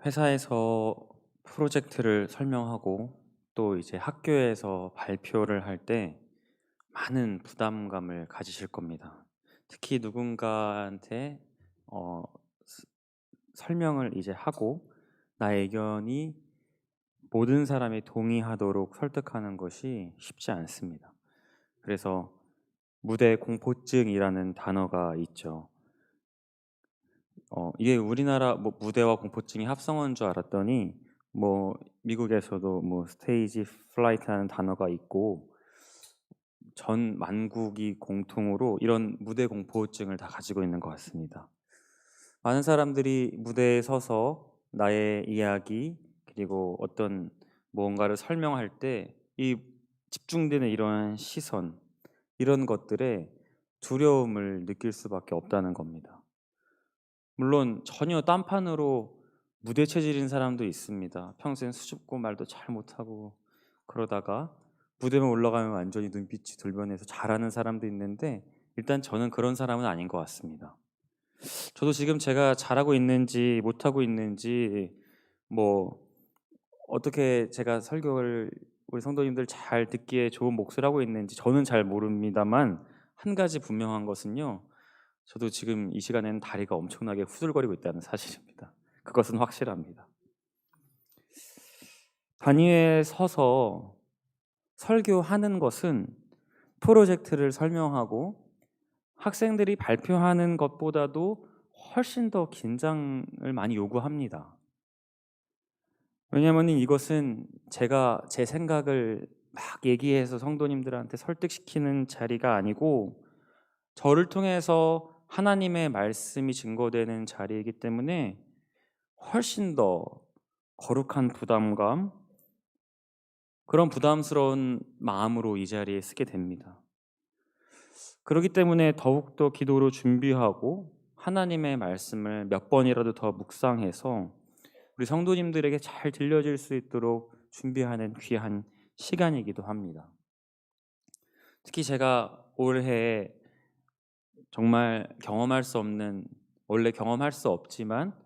회사에서 프로젝트를 설명하고 또 이제 학교에서 발표를 할 때 많은 부담감을 가지실 겁니다. 특히 누군가한테 어 스 설명을 이제 하고 나의 의견이 모든 사람이 동의하도록 설득하는 것이 쉽지 않습니다. 그래서 무대 공포증이라는 단어가 있죠. 이게 우리나라 뭐 무대와 공포증이 합성어인 줄 알았더니 뭐 미국에서도 뭐 스테이지 프라이트라는 단어가 있고 전 만국이 공통으로 이런 무대 공포증을 다 가지고 있는 것 같습니다. 많은 사람들이 무대에 서서 나의 이야기 그리고 어떤 무언가를 설명할 때 이 집중되는 이러한 시선 이런 것들에 두려움을 느낄 수밖에 없다는 겁니다. 물론 전혀 딴판으로 무대 체질인 사람도 있습니다. 평소엔 수줍고 말도 잘 못하고 그러다가 무대만 올라가면 완전히 눈빛이 돌변해서 잘하는 사람도 있는데 일단 저는 그런 사람은 아닌 것 같습니다. 저도 지금 제가 잘하고 있는지 못하고 있는지 뭐 어떻게 제가 설교를 우리 성도님들 잘 듣기에 좋은 몫을 하고 있는지 저는 잘 모릅니다만 한 가지 분명한 것은요. 저도 지금 이 시간에는 다리가 엄청나게 후들거리고 있다는 사실입니다. 그것은 확실합니다. 단위에 서서 설교하는 것은 프로젝트를 설명하고 학생들이 발표하는 것보다도 훨씬 더 긴장을 많이 요구합니다. 왜냐하면 이것은 제가 제 생각을 막 얘기해서 성도님들한테 설득시키는 자리가 아니고 저를 통해서 하나님의 말씀이 증거되는 자리이기 때문에 훨씬 더 거룩한 부담감, 그런 부담스러운 마음으로 이 자리에 서게 됩니다. 그렇기 때문에 더욱더 기도로 준비하고 하나님의 말씀을 몇 번이라도 더 묵상해서 우리 성도님들에게 잘 들려질 수 있도록 준비하는 귀한 시간이기도 합니다. 특히 제가 올해 정말 경험할 수 없는, 원래 경험할 수 없지만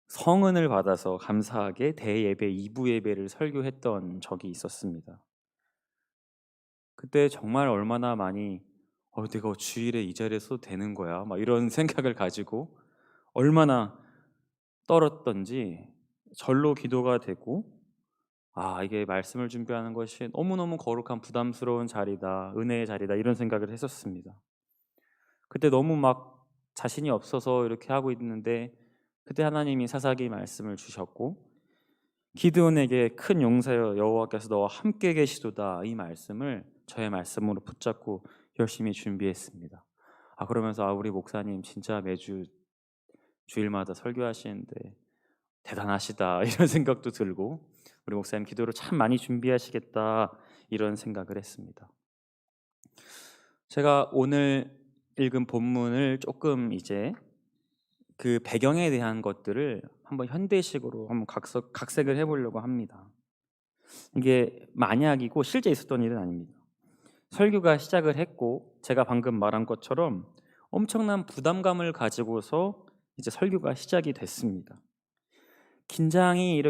성은을 받아서 감사하게 대예배 2부 예배를 설교했던 적이 있었습니다. 그때 정말 얼마나 많이 내가 주일에 이 자리에 서도 되는 거야 막 이런 생각을 가지고 얼마나 떨었던지 절로 기도가 되고 이게 말씀을 준비하는 것이 너무너무 거룩한 부담스러운 자리다, 은혜의 자리다 이런 생각을 했었습니다. 그때 너무 막 자신이 없어서 이렇게 하고 있는데 그때 하나님이 사사기 말씀을 주셨고 기드온에게 큰 용사여 여호와께서 너와 함께 계시도다 이 말씀을 저의 말씀으로 붙잡고 열심히 준비했습니다. 그러면서 우리 목사님 진짜 매주 주일마다 설교하시는데 대단하시다 이런 생각도 들고 우리 목사님 기도를 참 많이 준비하시겠다 이런 생각을 했습니다. 제가 오늘 읽은 본문을 조금 이제 그 배경에 대한 것들을 한번 현대식으로 한번 각색을 해보려고 합니다. 이게 만약이고 실제 있었던 일은 아닙니다. 설교가 시작을 했고 제가 방금 말한 것처럼 엄청난 부담감을 가지고서 이제 설교가 시작이 됐습니다. 긴장의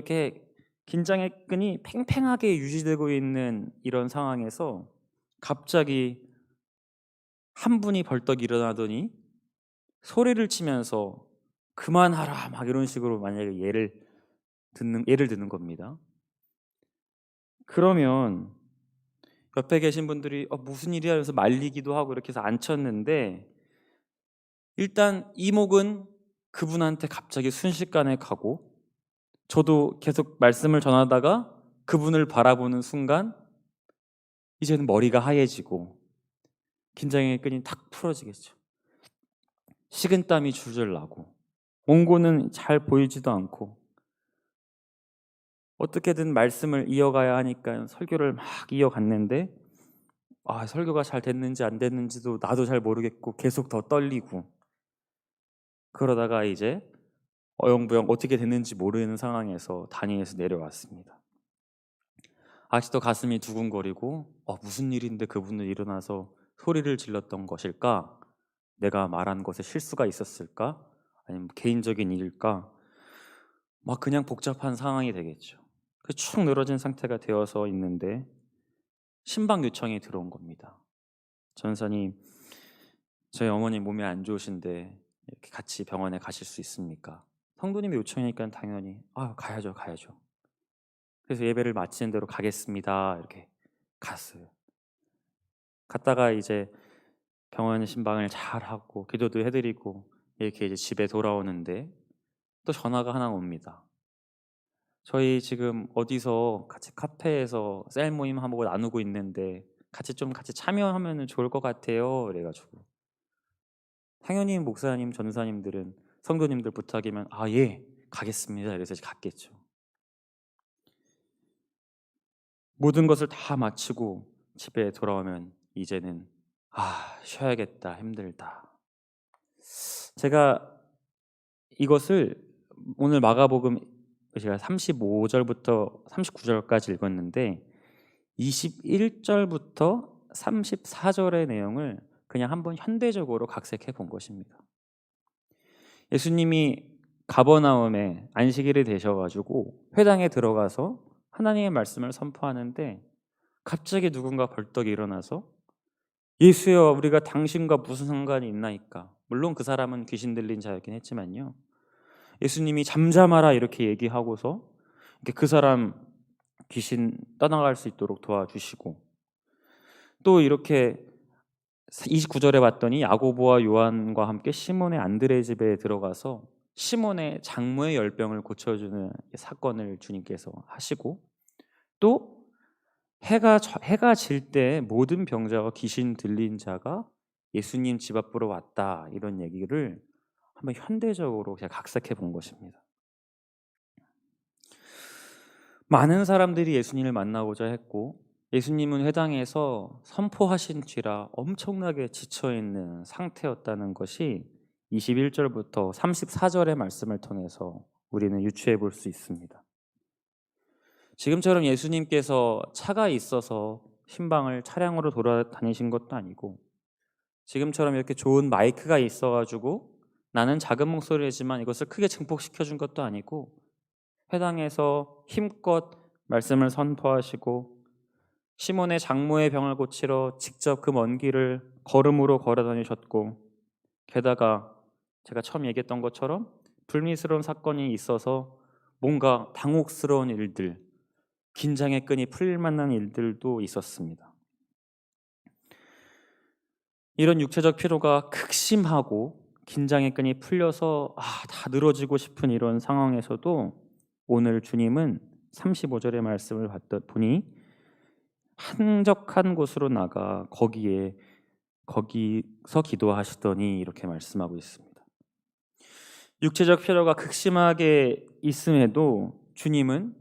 끈이 팽팽하게 유지되고 있는 이런 상황에서 갑자기 한 분이 벌떡 일어나더니 소리를 치면서 그만하라 막 이런 식으로 만약에 예를 드는 겁니다. 그러면 옆에 계신 분들이 무슨 일이야 하면서 말리기도 하고 이렇게 해서 앉혔는데 일단 이목은 그분한테 갑자기 순식간에 가고 저도 계속 말씀을 전하다가 그분을 바라보는 순간 이제는 머리가 하얘지고 긴장의 끈이 탁 풀어지겠죠. 식은땀이 줄줄 나고 원고는 잘 보이지도 않고 어떻게든 말씀을 이어가야 하니까 설교를 막 이어갔는데 설교가 잘 됐는지 안 됐는지도 나도 잘 모르겠고 계속 더 떨리고 그러다가 이제 어영부영 어떻게 됐는지 모르는 상황에서 단위에서 내려왔습니다. 아직도 가슴이 두근거리고 무슨 일인데 그분은 일어나서 소리를 질렀던 것일까? 내가 말한 것에 실수가 있었을까? 아니면 개인적인 일일까? 막 그냥 복잡한 상황이 되겠죠. 그 축 늘어진 상태가 되어서 있는데 신방 요청이 들어온 겁니다. 전사님, 저희 어머니 몸이 안 좋으신데 이렇게 같이 병원에 가실 수 있습니까? 성도님이 요청이니까 당연히 가야죠, 가야죠. 그래서 예배를 마치는 대로 가겠습니다. 이렇게 갔어요. 갔다가 이제 병원 신방을 잘 하고 기도도 해드리고 이렇게 이제 집에 돌아오는데 또 전화가 하나 옵니다. 저희 지금 어디서 같이 카페에서 셀 모임 하고 나누고 있는데 같이 참여하면 좋을 것 같아요. 그래가지고 당연히 목사님, 전사님들은 성도님들 부탁이면 예, 가겠습니다. 이래서 갔겠죠. 모든 것을 다 마치고 집에 돌아오면 이제는 쉬어야겠다, 힘들다. 제가 이것을 오늘 마가복음 제가 35절부터 39절까지 읽었는데 21절부터 34절의 내용을 그냥 한번 현대적으로 각색해 본 것입니다. 예수님이 가버나움에 안식일이 되셔가지고 회당에 들어가서 하나님의 말씀을 선포하는데 갑자기 누군가 벌떡 일어나서 예수여, 우리가 당신과 무슨 상관이 있나이까. 물론 그 사람은 귀신 들린 자였긴 했지만요, 예수님이 잠잠하라 이렇게 얘기하고서 그 사람 귀신 떠나갈 수 있도록 도와주시고, 또 이렇게 29절에 봤더니 야고보와 요한과 함께 시몬의 안드레 집에 들어가서 시몬의 장모의 열병을 고쳐주는 사건을 주님께서 하시고, 또 해가 질 때 모든 병자와 귀신 들린 자가 예수님 집 앞으로 왔다, 이런 얘기를 한번 현대적으로 제가 각색해 본 것입니다. 많은 사람들이 예수님을 만나고자 했고 예수님은 회당에서 선포하신 뒤라 엄청나게 지쳐있는 상태였다는 것이 21절부터 34절의 말씀을 통해서 우리는 유추해 볼 수 있습니다. 지금처럼 예수님께서 차가 있어서 신방을 차량으로 돌아다니신 것도 아니고, 지금처럼 이렇게 좋은 마이크가 있어가지고 나는 작은 목소리지만 이것을 크게 증폭시켜 준 것도 아니고, 회당에서 힘껏 말씀을 선포하시고 시몬의 장모의 병을 고치러 직접 그 먼 길을 걸음으로 걸어 다니셨고, 게다가 제가 처음 얘기했던 것처럼 불미스러운 사건이 있어서 뭔가 당혹스러운 일들, 긴장의 끈이 풀릴 만한 일들도 있었습니다. 이런 육체적 피로가 극심하고 긴장의 끈이 풀려서 다 늘어지고 싶은 이런 상황에서도 오늘 주님은 35절의 말씀을 보니 한적한 곳으로 나가 거기서 기도하시더니 이렇게 말씀하고 있습니다. 육체적 피로가 극심하게 있음에도 주님은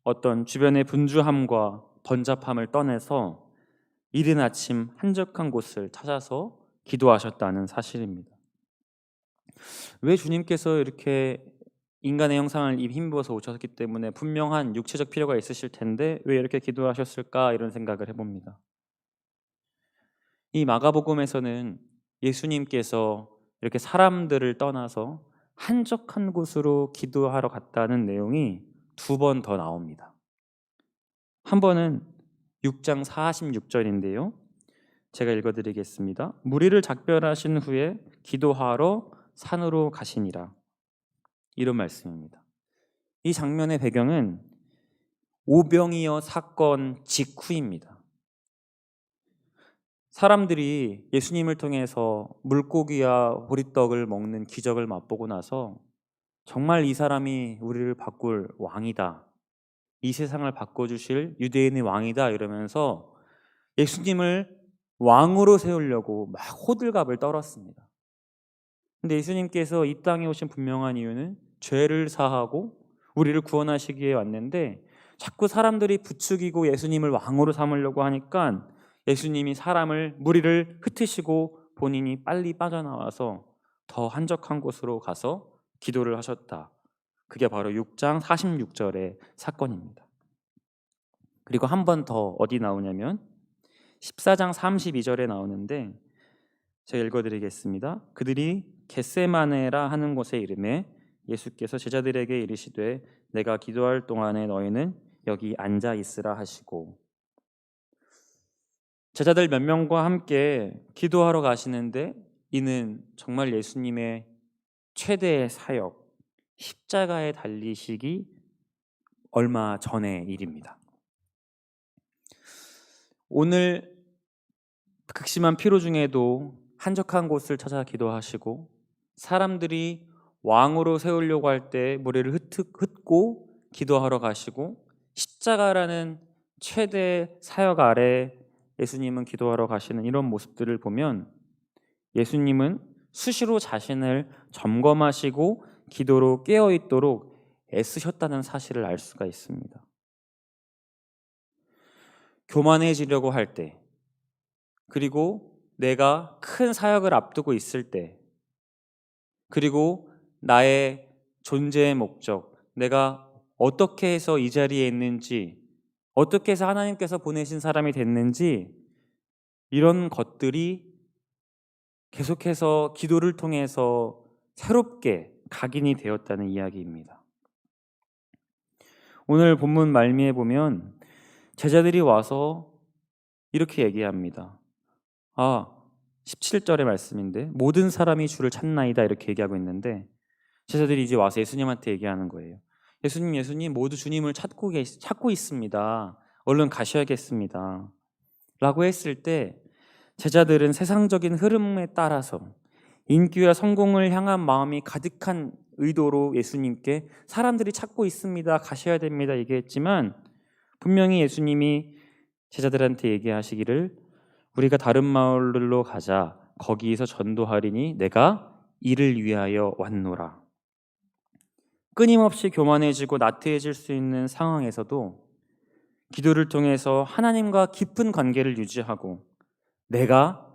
어떤 주변의 분주함과 번잡함을 떠내서 이른 아침 한적한 곳을 찾아서 기도하셨다는 사실입니다. 왜 주님께서 이렇게 인간의 형상을 힘입어서 오셨기 때문에 분명한 육체적 필요가 있으실 텐데 왜 이렇게 기도하셨을까, 이런 생각을 해봅니다. 이 마가복음에서는 예수님께서 이렇게 사람들을 떠나서 한적한 곳으로 기도하러 갔다는 내용이 2번 더 나옵니다. 한 번은 6장 46절인데요. 제가 읽어드리겠습니다. 무리를 작별하신 후에 기도하러 산으로 가시니라, 이런 말씀입니다. 이 장면의 배경은 오병이어 사건 직후입니다. 사람들이 예수님을 통해서 물고기와 보리떡을 먹는 기적을 맛보고 나서 정말 이 사람이 우리를 바꿀 왕이다, 이 세상을 바꿔주실 유대인의 왕이다, 이러면서 예수님을 왕으로 세우려고 막 호들갑을 떨었습니다. 근데 예수님께서 이 땅에 오신 분명한 이유는 죄를 사하고 우리를 구원하시기 위해 왔는데, 자꾸 사람들이 부추기고 예수님을 왕으로 삼으려고 하니까 예수님이 무리를 흩으시고 본인이 빨리 빠져나와서 더 한적한 곳으로 가서 기도를 하셨다. 그게 바로 6장 46절의 사건입니다. 그리고 한 번 더 어디 나오냐면 14장 32절에 나오는데, 제가 읽어드리겠습니다. 그들이 겟세마네라 하는 곳에 이르매 예수께서 제자들에게 이르시되 내가 기도할 동안에 너희는 여기 앉아 있으라 하시고, 제자들 몇 명과 함께 기도하러 가시는데 이는 정말 예수님의 최대의 사역, 십자가에 달리시기 얼마 전의 일입니다. 오늘 극심한 피로 중에도 한적한 곳을 찾아 기도하시고, 사람들이 왕으로 세우려고 할 때 머리를 흩고 기도하러 가시고, 십자가라는 최대 사역 아래 예수님은 기도하러 가시는 이런 모습들을 보면 예수님은 수시로 자신을 점검하시고 기도로 깨어 있도록 애쓰셨다는 사실을 알 수가 있습니다. 교만해지려고 할 때, 그리고 내가 큰 사역을 앞두고 있을 때, 그리고 나의 존재의 목적, 내가 어떻게 해서 이 자리에 있는지, 어떻게 해서 하나님께서 보내신 사람이 됐는지, 이런 것들이 계속해서 기도를 통해서 새롭게 각인이 되었다는 이야기입니다. 오늘 본문 말미에 보면 제자들이 와서 이렇게 얘기합니다. 17절의 말씀인데 모든 사람이 주를 찾나이다 이렇게 얘기하고 있는데, 제자들이 이제 와서 예수님한테 얘기하는 거예요. 예수님 모두 주님을 찾고 있습니다. 얼른 가셔야겠습니다 라고 했을 때, 제자들은 세상적인 흐름에 따라서 인기와 성공을 향한 마음이 가득한 의도로 예수님께 사람들이 찾고 있습니다, 가셔야 됩니다 얘기했지만, 분명히 예수님이 제자들한테 얘기하시기를 우리가 다른 마을로 가자, 거기에서 전도하리니 내가 이를 위하여 왔노라. 끊임없이 교만해지고 나태해질 수 있는 상황에서도 기도를 통해서 하나님과 깊은 관계를 유지하고 내가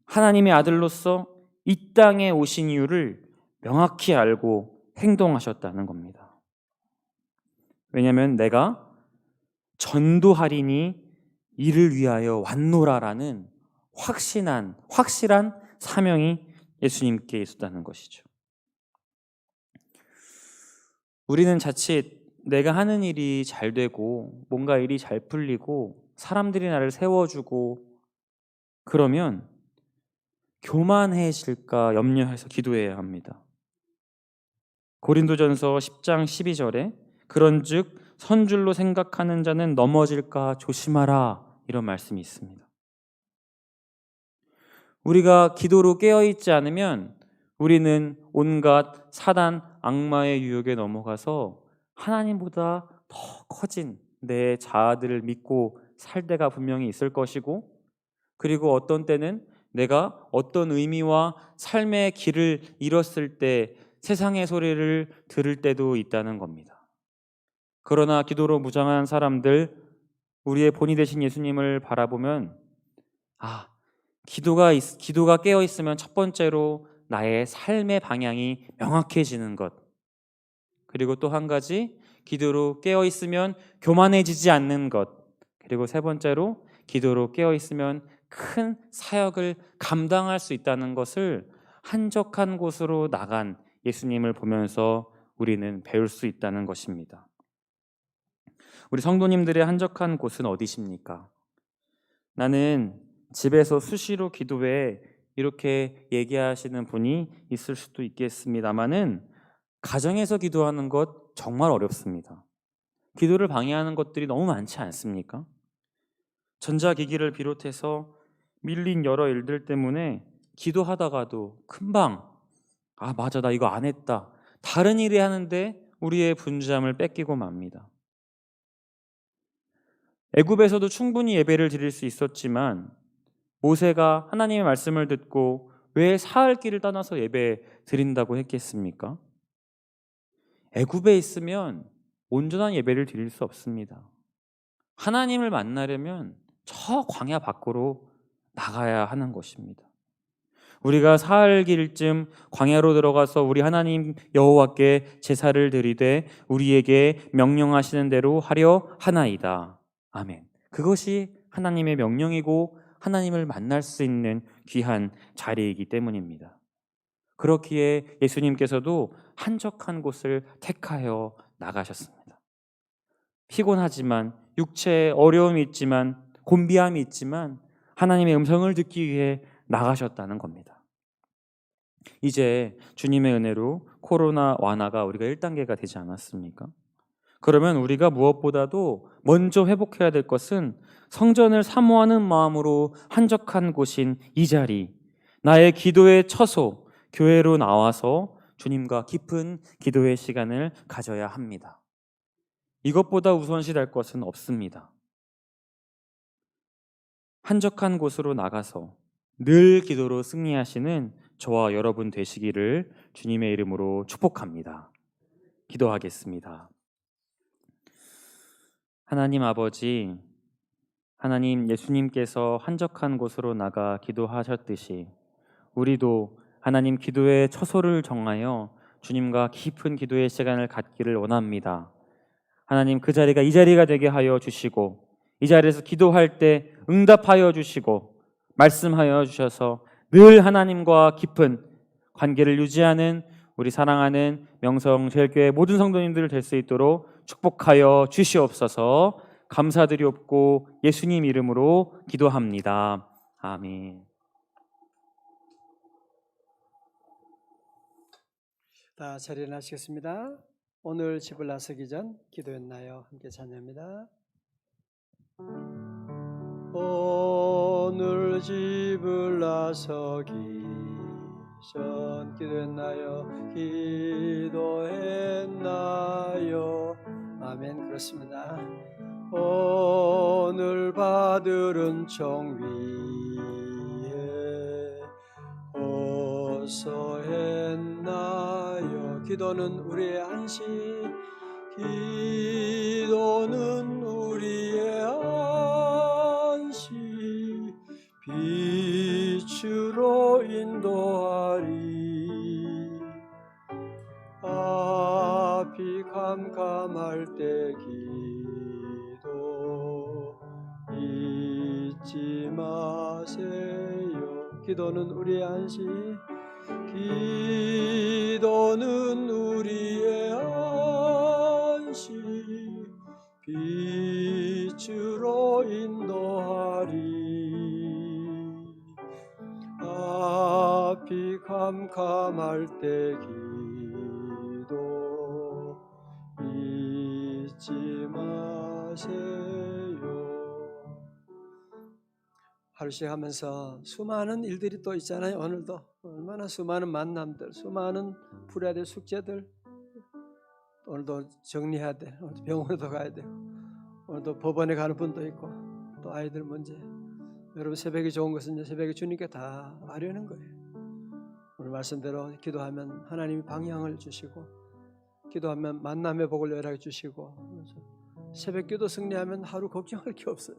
하나님의 아들로서 이 땅에 오신 이유를 명확히 알고 행동하셨다는 겁니다. 왜냐하면 내가 전도하리니 이를 위하여 왔노라라는 확실한 사명이 예수님께 있었다는 것이죠. 우리는 자칫 내가 하는 일이 잘 되고 뭔가 일이 잘 풀리고 사람들이 나를 세워주고 그러면 교만해질까 염려해서 기도해야 합니다. 고린도전서 10장 12절에 그런즉 선줄로 생각하는 자는 넘어질까 조심하라 이런 말씀이 있습니다. 우리가 기도로 깨어있지 않으면 우리는 온갖 사단, 악마의 유혹에 넘어가서 하나님보다 더 커진 내 자아들을 믿고 살 때가 분명히 있을 것이고, 그리고 어떤 때는 내가 어떤 의미와 삶의 길을 잃었을 때 세상의 소리를 들을 때도 있다는 겁니다. 그러나 기도로 무장한 사람들, 우리의 본이 되신 예수님을 바라보면 기도가 깨어 있으면 첫 번째로 나의 삶의 방향이 명확해지는 것, 그리고 또 한 가지 기도로 깨어 있으면 교만해지지 않는 것, 그리고 세 번째로 기도로 깨어 있으면 큰 사역을 감당할 수 있다는 것을 한적한 곳으로 나간 예수님을 보면서 우리는 배울 수 있다는 것입니다. 우리 성도님들의 한적한 곳은 어디십니까? 나는 집에서 수시로 기도해 이렇게 얘기하시는 분이 있을 수도 있겠습니다만은 가정에서 기도하는 것 정말 어렵습니다. 기도를 방해하는 것들이 너무 많지 않습니까? 전자기기를 비롯해서 밀린 여러 일들 때문에 기도하다가도 금방 맞아, 나 이거 안 했다, 다른 일이 하는데 우리의 분주함을 뺏기고 맙니다. 애굽에서도 충분히 예배를 드릴 수 있었지만 모세가 하나님의 말씀을 듣고 왜 사흘 길을 떠나서 예배 드린다고 했겠습니까? 애굽에 있으면 온전한 예배를 드릴 수 없습니다. 하나님을 만나려면 저 광야 밖으로 나가야 하는 것입니다. 우리가 사흘 길쯤 광야로 들어가서 우리 하나님 여호와께 제사를 드리되 우리에게 명령하시는 대로 하려 하나이다. 아멘. 그것이 하나님의 명령이고 하나님을 만날 수 있는 귀한 자리이기 때문입니다. 그렇기에 예수님께서도 한적한 곳을 택하여 나가셨습니다. 피곤하지만, 육체에 어려움이 있지만, 곤비함이 있지만 하나님의 음성을 듣기 위해 나가셨다는 겁니다. 이제 주님의 은혜로 코로나 완화가 우리가 1단계가 되지 않았습니까? 그러면 우리가 무엇보다도 먼저 회복해야 될 것은 성전을 사모하는 마음으로 한적한 곳인 이 자리, 나의 기도의 처소, 교회로 나와서 주님과 깊은 기도의 시간을 가져야 합니다. 이것보다 우선시될 것은 없습니다. 한적한 곳으로 나가서 늘 기도로 승리하시는 저와 여러분 되시기를 주님의 이름으로 축복합니다. 기도하겠습니다. 하나님 아버지, 하나님 예수님께서 한적한 곳으로 나가 기도하셨듯이 우리도 하나님 기도의 처소를 정하여 주님과 깊은 기도의 시간을 갖기를 원합니다. 하나님 그 자리가 이 자리가 되게 하여 주시고 이 자리에서 기도할 때 응답하여 주시고 말씀하여 주셔서 늘 하나님과 깊은 관계를 유지하는 우리 사랑하는 명성제일교회 모든 성도님들 될 수 있도록 축복하여 주시옵소서. 감사드리옵고 예수님 이름으로 기도합니다. 아멘. 다 자리에 나시겠습니다. 오늘 집을 나서기 전 기도했나요? 함께 찬양합니다. 오늘 집을 나서기 전 기도했나요? 기도했나요? 아멘. 그렇습니다. 오늘 받을 은총 위에 호소했나요? 기도는 우리의 안식, 기도는 우리의 안식, 빛으로 인도하리. 앞이 캄캄할 때 기도 잊지 마세요. 기도는 우리의 안식, 기도는 우리의 안식, 빛으로 인도하리. 앞이 캄캄할 때 기도 잊지 마세요. 하루씩 하면서 수많은 일들이 또 있잖아요. 오늘도 얼마나 수많은 만남들, 수많은 풀어야 될 숙제들, 오늘도 정리해야 돼. 오늘도 병원에도 가야 되고, 오늘도 법원에 가는 분도 있고, 또 아이들 문제. 여러분 새벽이 좋은 것은 이제 새벽에 주님께 다 아뢰는 거예요. 오늘 말씀대로 기도하면 하나님이 방향을 주시고, 기도하면 만남의 복을 열하게 주시고, 새벽기도 승리하면 하루 걱정할 게 없어요.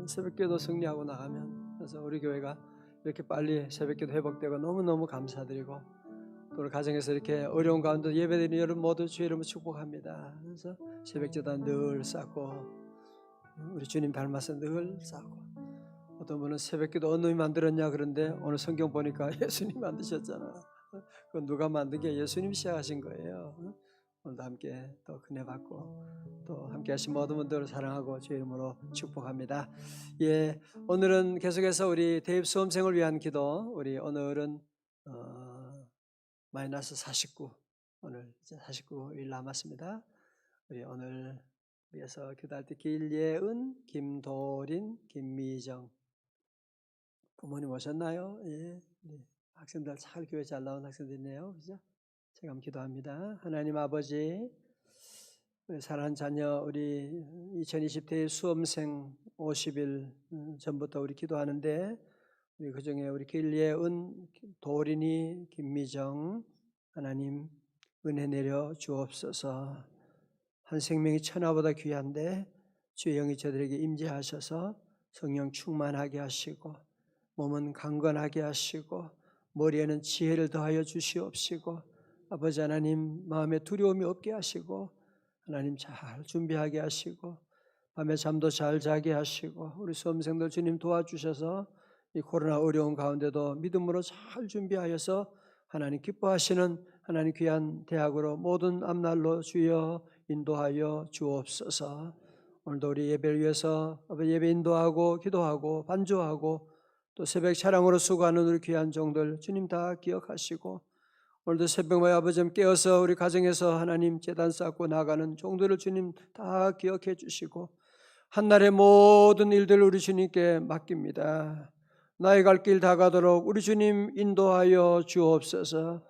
새벽기도 승리하고 나가면, 그래서 우리 교회가 이렇게 빨리 새벽기도 회복되고 너무너무 감사드리고, 또 우리 가정에서 이렇게 어려운 가운데 예배드리는 여러분 모두 주의 이름으로 축복합니다. 그래서 새벽기도 늘 쌓고, 우리 주님 닮아서 늘 쌓고, 어떤 분은 새벽기도 어느 놈이 만들었냐 그런데 오늘 성경 보니까 예수님 만드셨잖아. 그건 누가 만든 게 예수님 시작하신 거예요. 오늘도 함께 또 은혜 받고 또 함께 하신 모든 분들을 사랑하고 주의 이름으로 축복합니다. 예, 오늘은 계속해서 우리 대입 수험생을 위한 기도, 우리 오늘은 마이너스 49, 오늘 이제 49일 남았습니다. 우리 오늘 위해서 기도할 때 길예은, 김도린, 김미정 부모님 오셨나요? 예, 네. 학생들 잘 교회 잘 나온 학생들 있네요. 그죠? 제가 한번 기도합니다. 하나님 아버지, 우리 사랑하는 자녀, 우리 2020대 수험생 50일 전부터 우리 기도하는데, 우리 그중에 우리 길예은, 도린이, 김미정, 하나님 은혜 내려 주옵소서. 한 생명이 천하보다 귀한데 주의 영이 저들에게 임재하셔서 성령 충만하게 하시고 몸은 강건하게 하시고 머리에는 지혜를 더하여 주시옵시고, 아버지 하나님 마음에 두려움이 없게 하시고 하나님 잘 준비하게 하시고 밤에 잠도 잘 자게 하시고, 우리 수험생들 주님 도와주셔서 이 코로나 어려운 가운데도 믿음으로 잘 준비하여서 하나님 기뻐하시는 하나님 귀한 대학으로 모든 앞날로 주여 인도하여 주옵소서. 오늘도 우리 예배를 위해서 예배 인도하고 기도하고 반주하고 또 새벽 차량으로 수고하는 우리 귀한 종들 주님 다 기억하시고, 오늘도 새벽마다 아버지 깨어서 우리 가정에서 하나님 제단 쌓고 나가는 종들을 주님 다 기억해 주시고, 한날의 모든 일들을 우리 주님께 맡깁니다. 나의 갈 길 다 가도록 우리 주님 인도하여 주옵소서.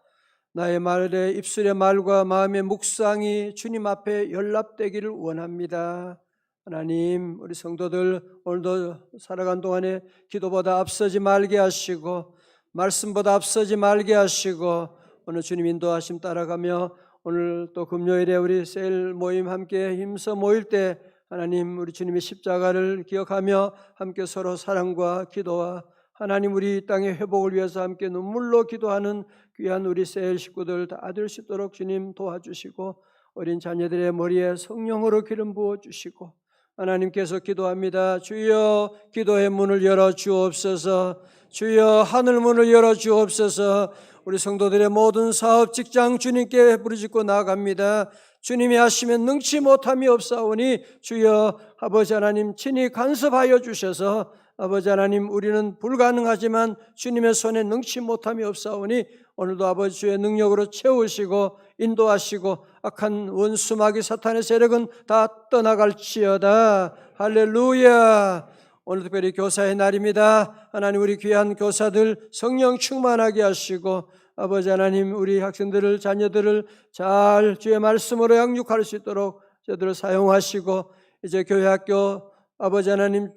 나의 말에 입술의 말과 마음의 묵상이 주님 앞에 연락되기를 원합니다. 하나님, 우리 성도들 오늘도 살아간 동안에 기도보다 앞서지 말게 하시고 말씀보다 앞서지 말게 하시고 오늘 주님 인도하심 따라가며 오늘 또 금요일에 우리 셀 모임 함께 힘써 모일 때 하나님 우리 주님의 십자가를 기억하며 함께 서로 사랑과 기도와 하나님 우리 땅의 회복을 위해서 함께 눈물로 기도하는 귀한 우리 셀 식구들 다 될 수 있도록 주님 도와주시고, 어린 자녀들의 머리에 성령으로 기름 부어주시고, 하나님께서 기도합니다. 주여 기도의 문을 열어 주옵소서. 주여 하늘 문을 열어 주옵소서. 우리 성도들의 모든 사업 직장 주님께 부르짖고 나아갑니다. 주님이 하시면 능치 못함이 없사오니 주여 아버지 하나님 친히 간섭하여 주셔서 아버지 하나님 우리는 불가능하지만 주님의 손에 능치 못함이 없사오니 오늘도 아버지 주의 능력으로 채우시고 인도하시고 악한 원수 마귀 사탄의 세력은 다 떠나갈지어다. 할렐루야. 오늘 특별히 교사의 날입니다. 하나님 우리 귀한 교사들 성령 충만하게 하시고 아버지 하나님 우리 학생들을 자녀들을 잘 주의 말씀으로 양육할 수 있도록 저들을 사용하시고, 이제 교회 학교 아버지 하나님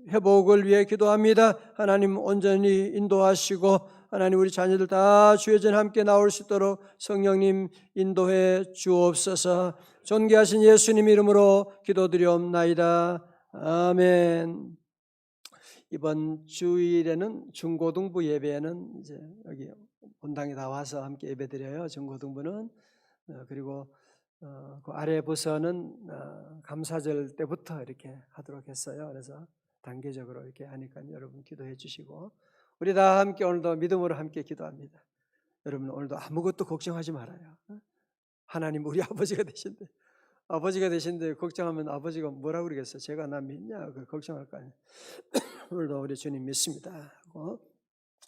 회복을 위해 기도합니다. 하나님 온전히 인도하시고 하나님 우리 자녀들 다 주의 전 함께 나올 수 있도록 성령님 인도해 주옵소서. 존귀하신 예수님 이름으로 기도드리옵나이다. 아멘. 이번 주일에는 중고등부 예배는 이제 여기 본당에 다 와서 함께 예배드려요. 중고등부는 그리고 그 아래 부서는 감사절 때부터 이렇게 하도록 했어요. 그래서 단계적으로 이렇게 하니까 여러분 기도해 주시고, 우리 다 함께 오늘도 믿음으로 함께 기도합니다. 여러분 오늘도 아무것도 걱정하지 말아요. 하나님 우리 아버지가 되신데 걱정하면 아버지가 뭐라고 그러겠어요? 제가 나 믿냐? 걱정할 거 아니에요. 오늘도 우리 주님 믿습니다 하고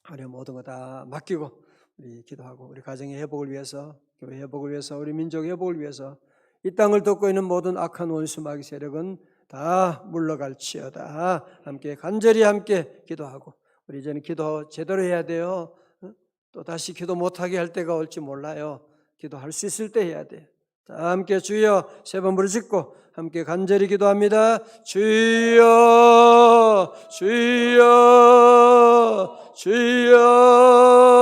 하나님 모든 거 다 맡기고 우리 기도하고, 우리 가정의 회복을 위해서, 교회 회복을 위해서, 우리 민족 회복을 위해서 이 땅을 덮고 있는 모든 악한 원수 마귀 세력은 다 물러갈지어다. 함께 간절히 함께 기도하고, 우리 이제는 기도 제대로 해야 돼요. 또 다시 기도 못하게 할 때가 올지 몰라요. 기도할 수 있을 때 해야 돼요. 자, 함께 주여 세 번 부르짖고 함께 간절히 기도합니다. 주여 주여 주여